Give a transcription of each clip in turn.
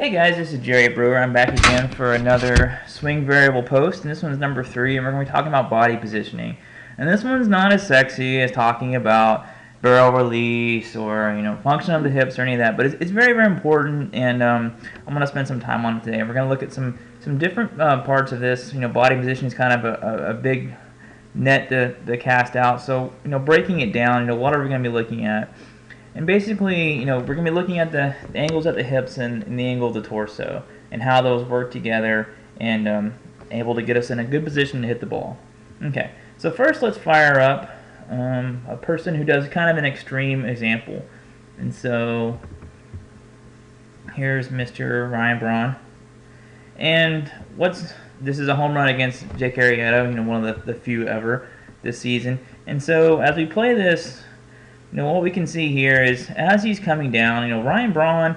Hey guys, this is Jerry Brewer. I'm back again for another swing variable post, and this one's number 3, and we're going to be talking about body positioning. And this one's not as sexy as talking about barrel release or function of the hips or any of that, but it's very, very important, and I'm going to spend some time on it today. We're going to look at some different parts of this. Body positioning is kind of a big net to cast out. So breaking it down, what are we going to be looking at? And basically, we're going to be looking at the angles at the hips and the angle of the torso and how those work together and able to get us in a good position to hit the ball. Okay, so first let's fire up a person who does kind of an extreme example. And so here's Mr. Ryan Braun. And this is a home run against Jake Arrieta, one of the few ever this season. And so as we play this, what we can see here is as he's coming down, Ryan Braun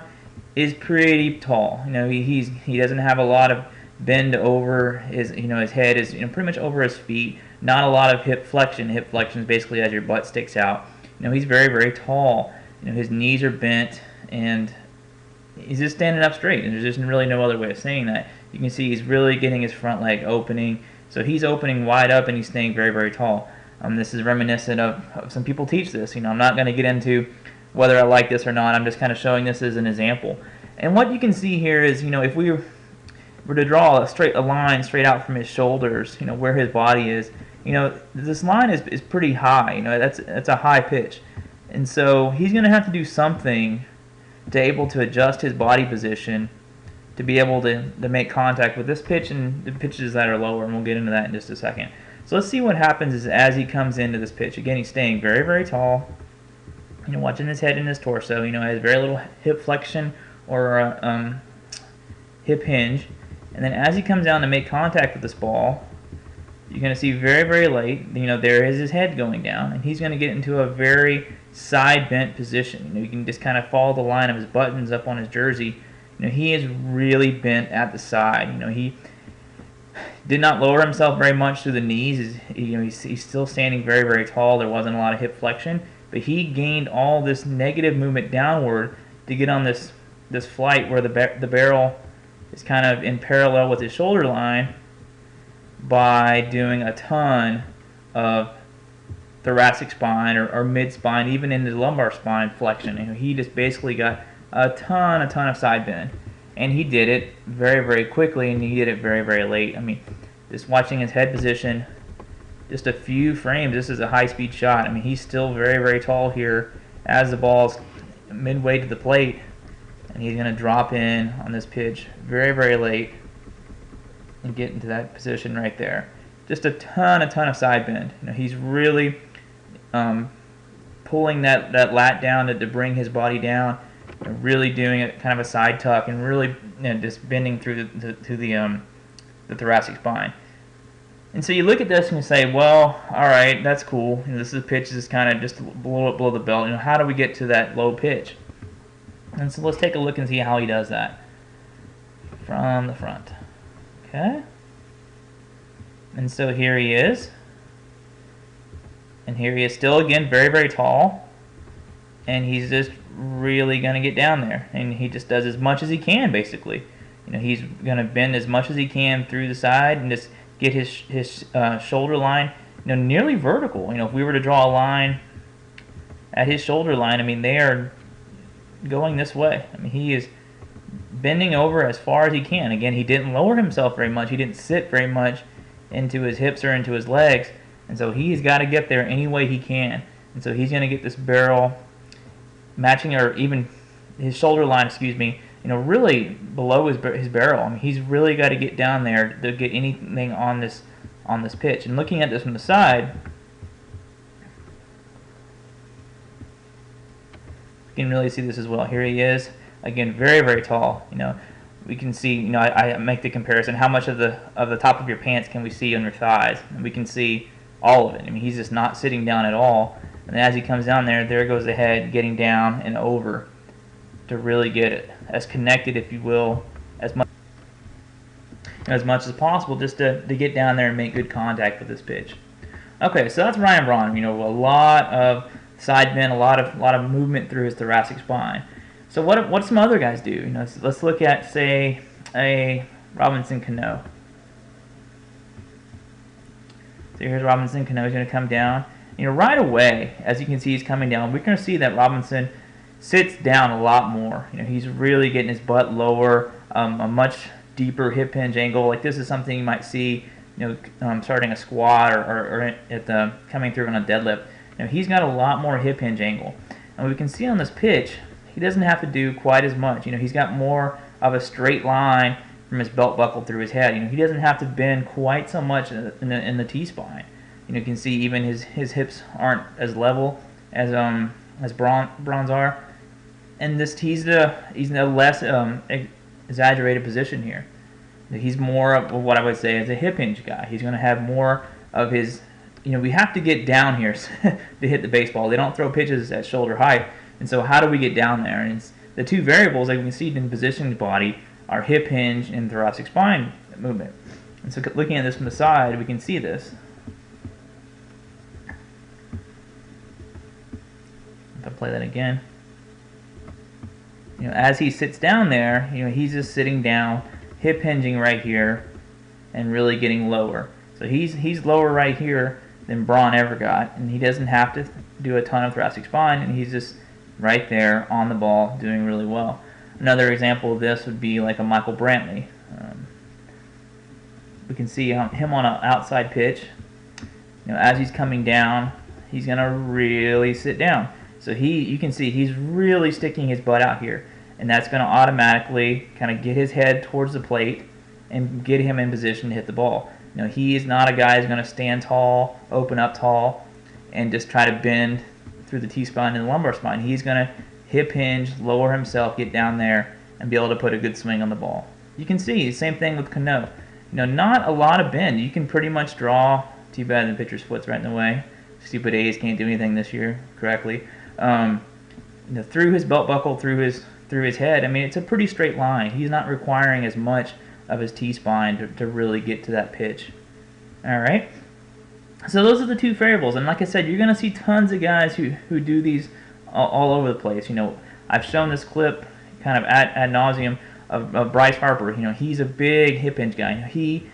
is pretty tall. He doesn't have a lot of bend over his, his head is pretty much over his feet. Not a lot of hip flexion. Hip flexion is basically as your butt sticks out. He's very, very tall. His knees are bent and he's just standing up straight. And there's just really no other way of saying that. You can see he's really getting his front leg opening. So he's opening wide up and he's staying very, very tall. This is reminiscent of some people teach this. I'm not going to get into whether I like this or not. I'm just kind of showing this as an example. And what you can see here is, if we were to draw a line straight out from his shoulders, where his body is, this line is pretty high. That's a high pitch. And so he's going to have to do something to able to adjust his body position to be able to make contact with this pitch and the pitches that are lower, and we'll get into that in just a second. So let's see what happens is as he comes into this pitch. Again, he's staying very, very tall. Watching his head and his torso. Has very little hip flexion or hip hinge. And then as he comes down to make contact with this ball, you're going to see very, very late, there is his head going down. And he's going to get into a very side bent position. You can just kind of follow the line of his buttons up on his jersey. He is really bent at the side. He did not lower himself very much through the knees. He's still standing very, very tall. There wasn't a lot of hip flexion, but he gained all this negative movement downward to get on this flight where the barrel is kind of in parallel with his shoulder line by doing a ton of thoracic spine or mid spine, even into the lumbar spine flexion. He just basically got a ton of side bend. And he did it very, very quickly, and he did it very, very late. Just watching his head position, just a few frames, this is a high-speed shot. He's still very, very tall here as the ball's midway to the plate, and he's going to drop in on this pitch very, very late and get into that position right there. Just a ton of side bend. He's really pulling that lat down to bring his body down. Really doing it kind of a side tuck and really just bending through the thoracic spine. And so you look at this and you say, well, all right, that's cool. This is pitch is kind of just below the belt. How do we get to that low pitch? And so let's take a look and see how he does that from the front. Okay. And so here he is. And here he is still again very, very tall. And he's just really going to get down there, and he just does as much as he can basically. He's going to bend as much as he can through the side and just get his shoulder line nearly vertical. If we were to draw a line at his shoulder line, they are going this way. He is bending over as far as he can. Again, he didn't lower himself very much. He didn't sit very much into his hips or into his legs, and so he's got to get there any way he can. And so he's going to get this barrel matching, or even his shoulder line, really below his barrel. He's really got to get down there to get anything on this pitch. And looking at this from the side, you can really see this as well. Here he is, again, very, very tall. We can see, I make the comparison, how much of the top of your pants can we see on your thighs? And we can see all of it. He's just not sitting down at all. And as he comes down there goes the head getting down and over to really get it as connected, if you will, as much as possible, just to get down there and make good contact with this pitch. Okay, so that's Ryan Braun. A lot of side bend, a lot of movement through his thoracic spine. So what some other guys do? You know, let's look at, say, a Robinson Cano. So here's Robinson Cano. He's going to come down. You know, right away, as you can see, he's coming down. We're going to see that Robinson sits down a lot more. You know, he's really getting his butt lower, a much deeper hip hinge angle. Like this is something you might see, you know, starting a squat or at the coming through on a deadlift. You know, he's got a lot more hip hinge angle, and we can see on this pitch, he doesn't have to do quite as much. You know, he's got more of a straight line from his belt buckle through his head. You know, he doesn't have to bend quite so much in the T-spine. You know, you can see even his hips aren't as level as Braun's are, and he's in a less exaggerated position here. He's more of what I would say is a hip hinge guy. He's going to have more of his, you know, we have to get down here to hit the baseball. They don't throw pitches at shoulder height, and so how do we get down there? And it's the two variables that we can see in positioning the body are hip hinge and thoracic spine movement. And so looking at this from the side, we can see this. If I play that again, you know, as he sits down there, you know, he's just sitting down, hip hinging right here, and really getting lower. So he's lower right here than Braun ever got, and he doesn't have to do a ton of thoracic spine, and he's just right there on the ball doing really well. Another example of this would be like a Michael Brantley. We can see him on an outside pitch. You know, as he's coming down, he's gonna really sit down. So you can see he's really sticking his butt out here, and that's going to automatically kind of get his head towards the plate and get him in position to hit the ball. You know, he is not a guy who's going to stand tall, open up tall, and just try to bend through the T-spine and the lumbar spine. He's going to hip hinge, lower himself, get down there, and be able to put a good swing on the ball. You can see the same thing with Cano. You know, not a lot of bend. You can pretty much draw. Too bad the pitcher's foot's right in the way. Stupid A's can't do anything this year correctly. You know, through his belt buckle, through his head. I mean, it's a pretty straight line. He's not requiring as much of his T-spine to really get to that pitch. All right. So those are the two variables, and like I said, you're going to see tons of guys who do these all over the place. You know, I've shown this clip kind of ad nauseum of Bryce Harper. You know, he's a big hip hinge guy. He,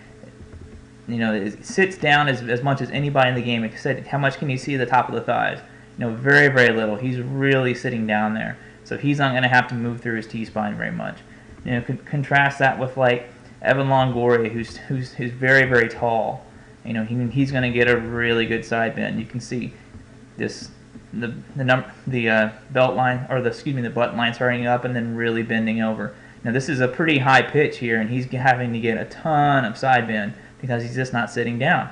you know, sits down as much as anybody in the game. Like I said, how much can you see the top of the thighs? You know, very, very little. He's really sitting down there. So he's not going to have to move through his T-spine very much. You know, contrast that with like Evan Longoria, who's very, very tall. You know, he's going to get a really good side bend. You can see this the belt line, or the butt line starting up and then really bending over. Now this is a pretty high pitch here, and he's having to get a ton of side bend because he's just not sitting down.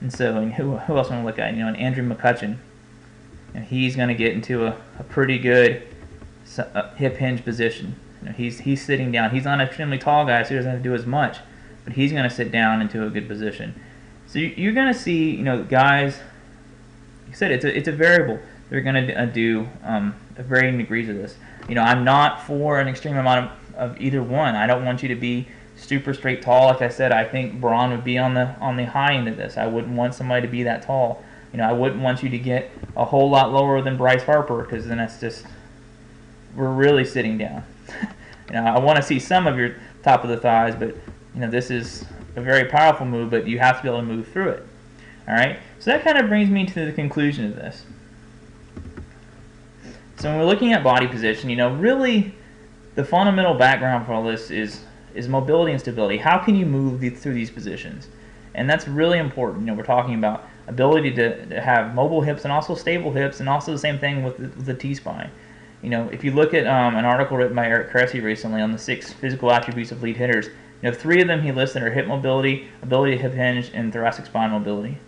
And so, and who else want to look at? You know, and Andrew McCutchen. And he's going to get into a pretty good hip hinge position. You know, he's sitting down. He's not an extremely tall guy, so he doesn't have to do as much, but he's going to sit down into a good position. So you're going to see, you know, guys. Like I said, it's a variable. They're going to do varying degrees of this. You know, I'm not for an extreme amount of either one. I don't want you to be super straight tall. Like I said, I think Braun would be on the high end of this. I wouldn't want somebody to be that tall. You know, I wouldn't want you to get a whole lot lower than Bryce Harper, because then that's just, we're really sitting down. You know, I want to see some of your top of the thighs, but you know, this is a very powerful move, but you have to be able to move through it. All right, so that kind of brings me to the conclusion of this. So when we're looking at body position, you know, really the fundamental background for all this is mobility and stability. How can you move through these positions? And that's really important. You know, we're talking about ability to have mobile hips and also stable hips, and also the same thing with the T-spine. You know, if you look at an article written by Eric Cressey recently on the 6 physical attributes of lead hitters, you know, 3 of them he listed are hip mobility, ability to hip hinge, and thoracic spine mobility.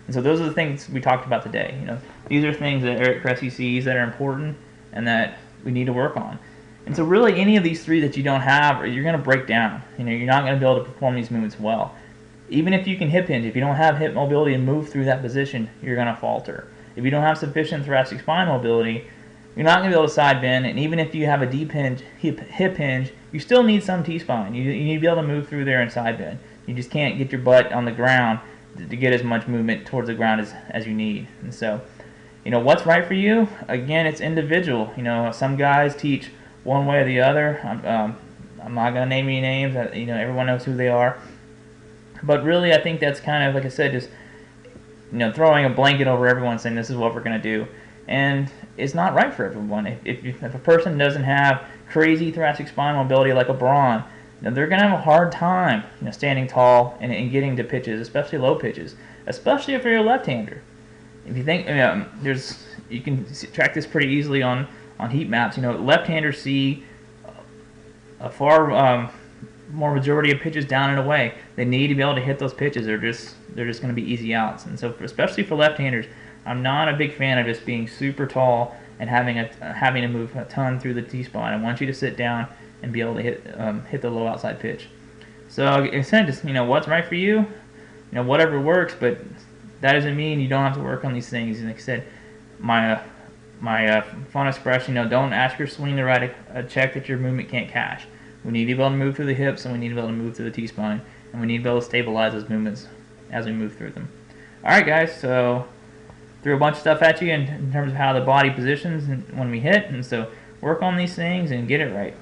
And so those are the things we talked about today. You know, these are things that Eric Cressey sees that are important and that we need to work on. And so really any of these 3 that you don't have, you're going to break down. You know, you're not going to be able to perform these movements well. Even if you can hip hinge, if you don't have hip mobility and move through that position, you're going to falter. If you don't have sufficient thoracic spine mobility, you're not going to be able to side bend, and even if you have a deep hinge, hip hinge, you still need some T-spine. You need to be able to move through there and side bend. You just can't get your butt on the ground to get as much movement towards the ground as you need. And so, you know, what's right for you? Again, it's individual. You know, some guys teach one way or the other. I'm not gonna name any names. Everyone knows who they are. But really, I think that's kind of, like I said, just throwing a blanket over everyone, saying this is what we're gonna do, and it's not right for everyone. If a person doesn't have crazy thoracic spine mobility like a Braun, they're gonna have a hard time, standing tall and getting to pitches, especially low pitches, especially if you're a left-hander. If you think, you can track this pretty easily on heat maps. Left-handers see a far more majority of pitches down and away. They need to be able to hit those pitches. They're just going to be easy outs. And so, especially for left-handers, I'm not a big fan of just being super tall and having to move a ton through the T-spot. I want you to sit down and be able to hit the low outside pitch. So, like I said, just what's right for you, whatever works. But that doesn't mean you don't have to work on these things. And like I said, my fun expression, don't ask your swing to write a check that your movement can't cash. We need to be able to move through the hips, and we need to be able to move through the T-spine, and we need to be able to stabilize those movements as we move through them. Alright guys, so threw a bunch of stuff at you in terms of how the body positions when we hit, and so work on these things and get it right.